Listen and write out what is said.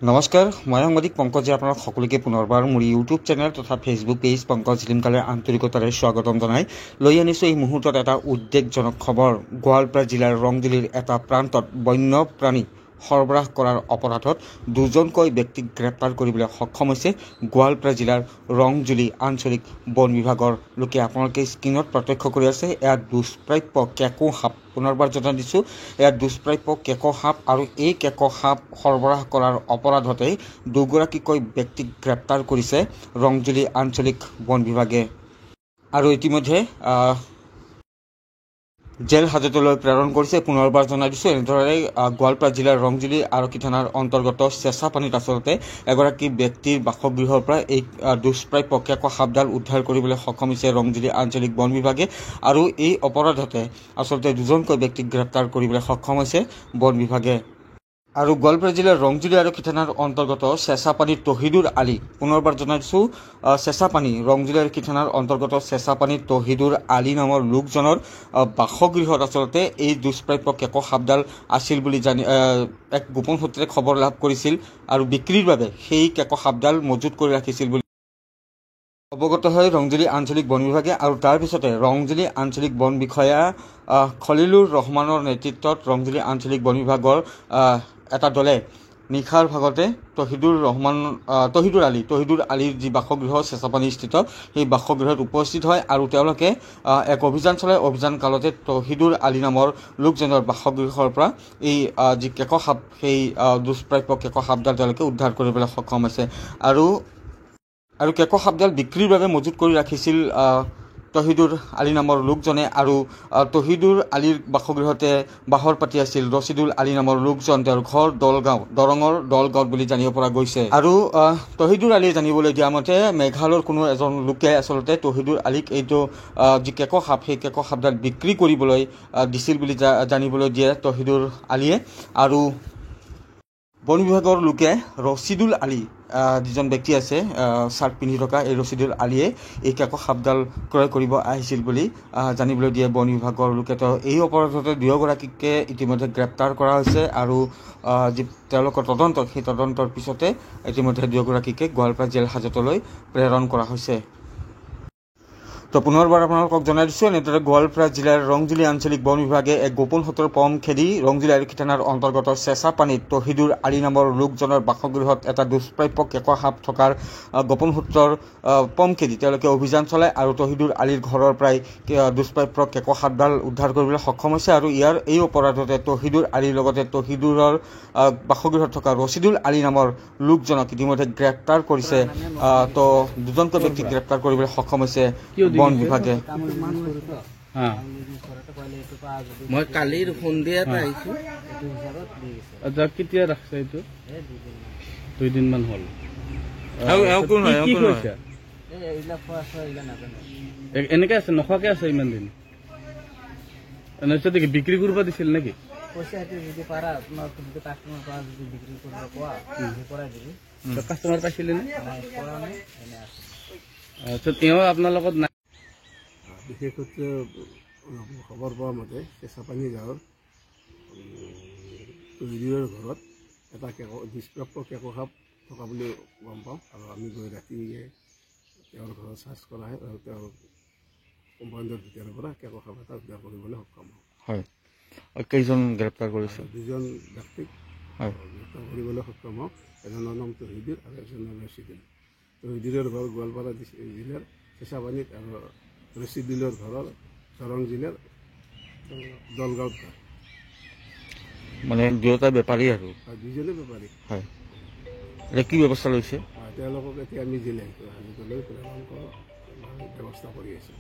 নমস্কাৰ, মই সাংবাদিক পংকজে আপোনাক সকলোকে পুনৰবাৰ মোৰ ইউটিউব চেনেল তথা ফেচবুক পেজ পংকজ লিমকালে আন্তৰিকতাৰে স্বাগতম জনাই লৈ আনিছোঁ এই মুহূৰ্তত এটা উদ্বেগজনক খবৰ। গোৱালপাৰা জিলাৰ ৰংজুলিৰ এটা প্ৰান্তত বন্যপ্ৰাণী সৰবৰাহ কৰাৰ অপৰাধত দুজনকৈ ব্যক্তিক গ্ৰেপ্তাৰ কৰিবলৈ সক্ষম হৈছে গোৱালপাৰা জিলাৰ ৰংজুলি আঞ্চলিক বন বিভাগৰ লোকে। আপোনালোকে স্ক্ৰীণত প্ৰত্যক্ষ কৰি আছে, এয়া দুষ্প্ৰাপ্য কেঁকো সাপ। পুনৰবাৰ জনাই দিছোঁ, এয়া দুষ্প্ৰাপ্য কেঁকো সাপ আৰু এই কেঁকো সাপ সৰবৰাহ কৰাৰ অপৰাধতেই দুগৰাকীকৈ ব্যক্তিক গ্ৰেপ্তাৰ কৰিছে ৰংজুলি আঞ্চলিক বন বিভাগে আৰু ইতিমধ্যে জেল হাজতলৈ প্ৰেৰণ কৰিছে। পুনৰবাৰ জনাই দিছোঁ, এনেদৰে গোৱালপাৰা জিলাৰ ৰংজুলি আৰক্ষী থানাৰ অন্তৰ্গত চেঁচাপানীত আচলতে এগৰাকী ব্যক্তিৰ বাসগৃহৰ পৰা এই দুষ্প্ৰাপ্য কেঁকো সাপডাল উদ্ধাৰ কৰিবলৈ সক্ষম হৈছে ৰংজুলি আঞ্চলিক বন বিভাগে আৰু এই অপৰাধতে আচলতে দুজনকৈ ব্যক্তিক গ্ৰেপ্তাৰ কৰিবলৈ সক্ষম হৈছে বন বিভাগে। আৰু গোৱালপাৰা জিলাৰ ৰংজুলি আৰক্ষী থানাৰ অন্তৰ্গত চেঁচাপানীৰ তহিদুৰ আলী, পুনৰবাৰ জনাইছোঁ, চেঁচাপানী ৰংজুলি আৰক্ষী থানাৰ অন্তৰ্গত চেঁচাপানীৰ তহিদুৰ আলী নামৰ লোকজনৰ বাসগৃহত আচলতে এই দুষ্প্ৰাপ্য কেঁকো সাপডাল আছিল বুলি এক গোপন সূত্ৰে খবৰ লাভ কৰিছিল আৰু বিক্ৰীৰ বাবে সেই কেঁকো সাপডাল মজুত কৰি ৰাখিছিল বুলি অৱগত হয় ৰংজুলি আঞ্চলিক বন বিভাগে। আৰু তাৰ পিছতে ৰংজুলি আঞ্চলিক বন বিষয়া খলিলুৰ ৰহমানৰ নেতৃত্বত ৰংজুলি আঞ্চলিক বন বিভাগৰ এটা দলে নিশাৰ ভাগতে তহিদুৰ আলীৰ যি বাসগৃহ চেঁচাপানীস্থিত সেই বাসগৃহত উপস্থিত হয় আৰু তেওঁলোকে এক অভিযান চলায়। অভিযানকালতে তহিদুৰ আলী নামৰ লোকজনৰ বাসগৃহৰ পৰা এই যি কেঁকো সাপ, সেই দুষ্প্ৰাপ্য কেঁকো সাপডাল তেওঁলোকে উদ্ধাৰ কৰিবলৈ সক্ষম হৈছে আৰু কেঁকো সাপডাল বিক্ৰীৰ বাবে মজুত কৰি ৰাখিছিল তহিদুৰ আলী নামৰ লোকজনে। আৰু তহিদুৰ আলীৰ বাসগৃহতে বাহৰ পাতি আছিল ৰচিদুল আলী নামৰ লোকজন। তেওঁৰ ঘৰ দৰঙৰ দলগাঁৱত বুলি জানিব পৰা গৈছে। আৰু তহিদুৰ আলীয়ে জানিবলৈ দিয়া মতে মেঘালয়ৰ কোনো এজন লোকে আচলতে তহিদুৰ আলীক এইটো যি কেঁকো সাপ, সেই কেঁকো সাপডাল বিক্ৰী কৰিবলৈ দিছিল বুলি জানিবলৈ দিয়ে তহিদুৰ আলীয়ে। আৰু বন বিভাগৰ লোকে ৰচিদুল আলী যিজন ব্যক্তি আছে চাৰ্ট পিন্ধি থকা, এই ৰচিদুল আলীয়ে এই কেঁকো সাপডাল ক্ৰয় কৰিব আহিছিল বুলি জানিবলৈ দিয়ে বন বিভাগৰ লোকে। এই অপৰাধতে দুয়োগৰাকীকে ইতিমধ্যে গ্ৰেপ্তাৰ কৰা হৈছে আৰু যি তেওঁলোকৰ তদন্ত, সেই তদন্তৰ পিছতে ইতিমধ্যে দুয়োগৰাকীকে গোৱালপাৰা জেল হাজতলৈ প্ৰেৰণ কৰা হৈছে। তো পুনৰবাৰ আপোনালোকক জনাই দিছোঁ, এনেদৰে গোৱালপাৰা জিলাৰ ৰংজুলি আঞ্চলিক বন বিভাগে এক গোপন সূত্ৰৰ পম খেদি ৰংজুলি আৰক্ষী থানাৰ অন্তৰ্গত চেঁচাপানীত তহিদুৰ আলী নামৰ লোকজনৰ বাসগৃহত এটা দুষ্প্ৰাপ্য কেঁকো সাপ থকাৰ গোপন সূত্ৰৰ পম খেদি তেওঁলোকে অভিযান চলায় আৰু তহিদুৰ আলীৰ ঘৰৰ পৰাই দুষ্প্ৰাপ্য কেঁকো সাপডাল উদ্ধাৰ কৰিবলৈ সক্ষম হৈছে। আৰু এই অপৰাধতে তহিদুৰ আলীৰ লগতে তহিদুৰৰ বাসগৃহত থকা ৰচিদুল আলী নামৰ লোকজনক ইতিমধ্যে গ্ৰেপ্তাৰ কৰিছে। তো দুজনকৈ ব্যক্তিক গ্ৰেপ্তাৰ কৰিবলৈ সক্ষম হৈছে বন বিভাগে। মই কালিৰ সন্ধিয়াত আহিছো। কেতিয়া ৰাখছে এইটো? 2 দিনমান হ'ল। এনেকে আছে, নখোৱাকে আছে ইমান দিন? বিক্ৰী কৰিব দিছিল নেকি? কাষ্টমাৰ পাইছিলে নে? তেওঁ আপোনাৰ লগত নাই? বিশেষকৈ খবৰ পোৱা মতে চেঁচাপানী গাঁৱৰ তহিদুৰৰ ঘৰত এটা দুষ্প্ৰাপ্য কেঁকো সাপ থকা বুলি গম পাওঁ আৰু আমি গৈ ৰাতিয়ে তেওঁৰ ঘৰত চাৰ্চ কৰা হয় আৰু তেওঁৰ কম্পাউণ্ডৰ ভিতৰৰ পৰা কেঁকো সাপ এটা উদ্ধাৰ কৰিবলৈ সক্ষম হয়। কেইজন গ্ৰেপ্তাৰ কৰিছে? 2জন ব্যক্তিক গ্ৰেপ্তাৰ কৰিবলৈ সক্ষম হওঁ। এজনৰ নাম তহিদুৰ আৰু এজনৰ ৰচিদুল। তহিদুৰৰ ঘৰ গোৱালপাৰা জিলাৰ চেঁচাপানীত আৰু ৰচিদুলৰ ঘৰৰ দৰং জিলাৰ দলগাঁৱত ঘৰ। মানে দুয়োটা বেপাৰী আৰু? দুজনে বেপাৰী। হয়, এতিয়া কি ব্যৱস্থা লৈছে? তেওঁলোকক এতিয়া আমি জিলা হাজতলৈ প্ৰেৰণ কৰাৰ ব্যৱস্থা কৰি আছোঁ।